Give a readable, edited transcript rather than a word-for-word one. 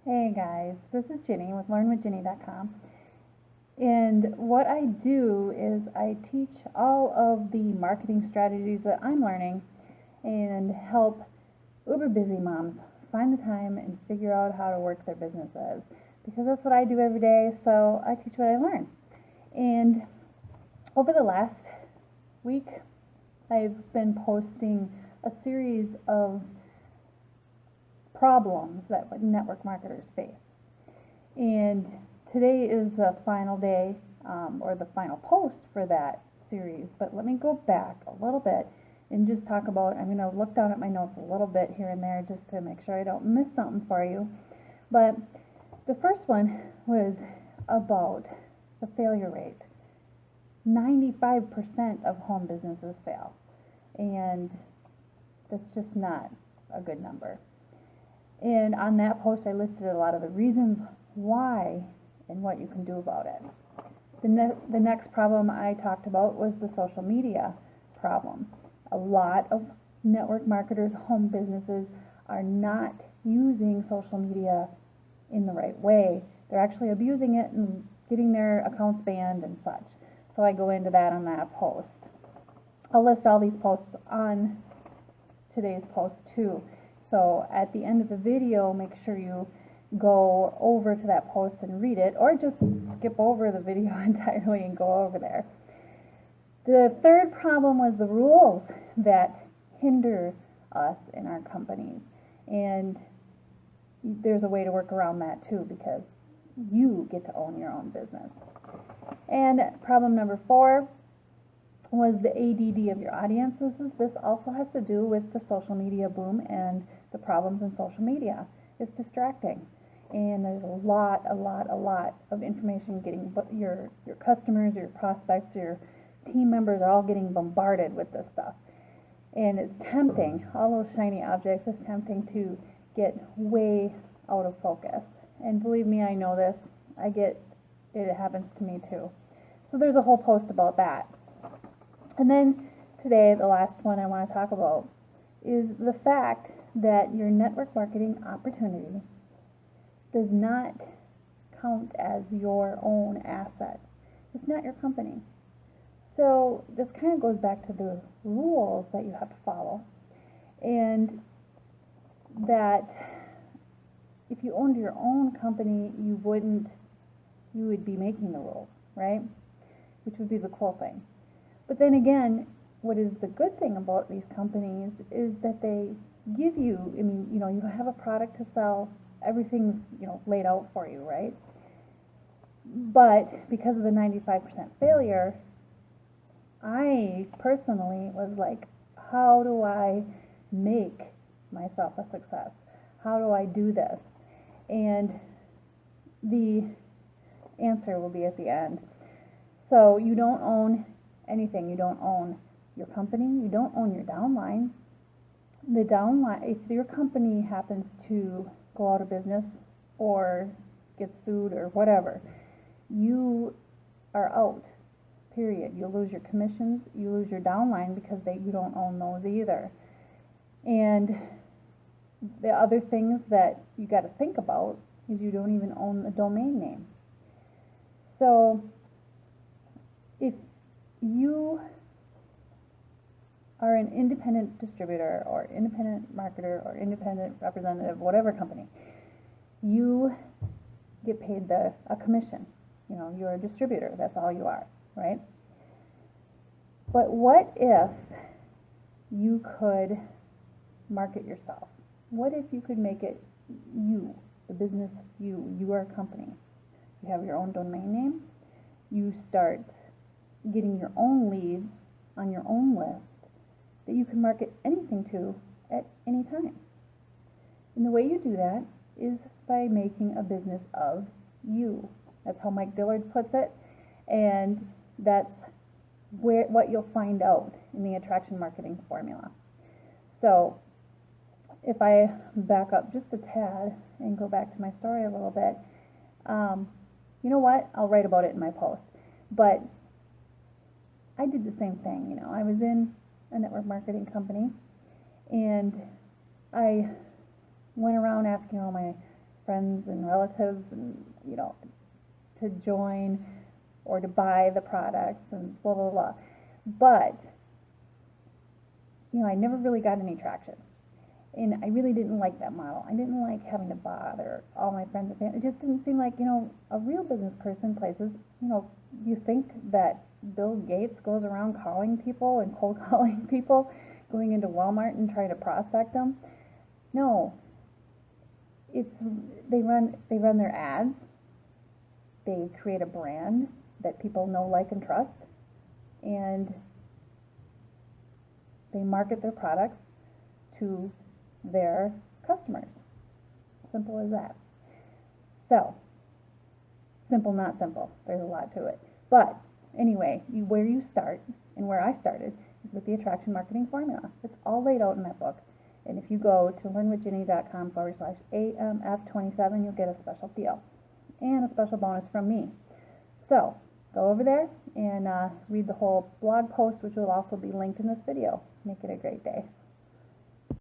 Hey guys, this is Ginny with learnwithginny.com. And what I do is I teach all of the marketing strategies that I'm learning and help uber busy moms find the time and figure out how to work their businesses. Because that's what I do every day, so I teach what I learn. And over the last week, I've been posting a series of problems that network marketers face. And today is the final day or the final post for that series. But let me go back a little bit and just talk about, I'm going to look down at my notes a little bit here and there just to make sure I don't miss something for you. But the first one was about the failure rate. 95% of home businesses fail. And that's just not a good number. And on that post, I listed a lot of the reasons why and what you can do about it. The next problem I talked about was the social media problem. A lot of network marketers, home businesses are not using social media in the right way. They're actually abusing it and getting their accounts banned and such. So I go into that on that post. I'll list all these posts on today's post too. So at the end of the video, make sure you go over to that post and read it, or just skip over the video entirely and go over there. The third problem was the rules that hinder us in our companies. And there's a way to work around that too, because you get to own your own business. And problem number 4 was the ADD of your audience. This also has to do with the social media boom and the problems in social media. It's distracting. And there's a lot of information getting, your customers, your prospects, your team members are all getting bombarded with this stuff. And it's tempting, all those shiny objects, it's tempting to get way out of focus. And believe me, I know this. It happens to me too. So there's a whole post about that. And then today, the last one I want to talk about is the fact that your network marketing opportunity does not count as your own asset. It's not your company. So this kind of goes back to the rules that you have to follow. And that if you owned your own company, you would be making the rules, right? Which would be the cool thing. But then again, what is the good thing about these companies is that they give you, you have a product to sell, everything's, laid out for you, right? But because of the 95% failure, I personally was like, how do I make myself a success? How do I do this? And the answer will be at the end. So you don't own anything. You don't own your company. You don't own your downline. The downline, if your company happens to go out of business or get sued or whatever, you are out, period. You'll lose your commissions. You lose your downline because you don't own those either. And the other things that you got to think about is you don't even own the domain name. So if you are an independent distributor or independent marketer or independent representative, whatever company, you get paid a commission. You're a distributor. That's all you are, right? But what if you could market yourself? What if you could make it you, the business your company? You have your own domain name. You start getting your own leads on your own list that you can market anything to at any time. And the way you do that is by making a business of you. That's how Mike Dillard puts it, and that's what you'll find out in the attraction marketing formula. So if I back up just a tad and go back to my story a little bit, you know what? I'll write about it in my post. But I did the same thing. I was in a network marketing company, and I went around asking all my friends and relatives and, you know, to join or to buy the products and blah, blah, blah. But, you know, I never really got any traction. And I really didn't like that model. I didn't like having to bother all my friends and family. It just didn't seem like, you know, a real business person places, you know, you think that Bill Gates goes around calling people and cold calling people, going into Walmart and trying to prospect them? No. They run their ads. They create a brand that people know, like, and trust, and they market their products to their customers. Simple as that. So, simple, not simple. There's a lot to it. But anyway, where you start, and where I started, is with the attraction marketing formula. It's all laid out in that book. And if you go to learnwithginny.com/AMF27, you'll get a special deal and a special bonus from me. So, go over there and read the whole blog post, which will also be linked in this video. Make it a great day.